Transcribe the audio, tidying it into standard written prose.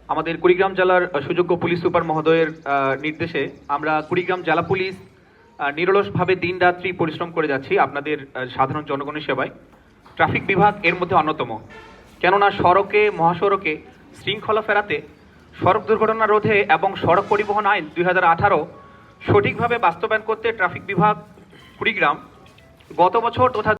আমাদের কুড়িগ্রাম জেলার সুযোগ্য পুলিশ সুপার মহোদয়ের নির্দেশে আমরা কুড়িগ্রাম জেলা পুলিশ নিরলসভাবে দিনরাত্রি পরিশ্রম করে যাচ্ছি আপনাদের সাধারণ জনগণের সেবায়। ট্রাফিক বিভাগ এর মধ্যে অন্যতম, কেননা সড়কে মহাসড়কে শৃঙ্খলা ফেরাতে সড়ক দুর্ঘটনা রোধে এবং সড়ক পরিবহন আইন 2018 সঠিকভাবে বাস্তবায়ন করতে ট্রাফিক বিভাগ কুড়িগ্রাম গত বছর তথা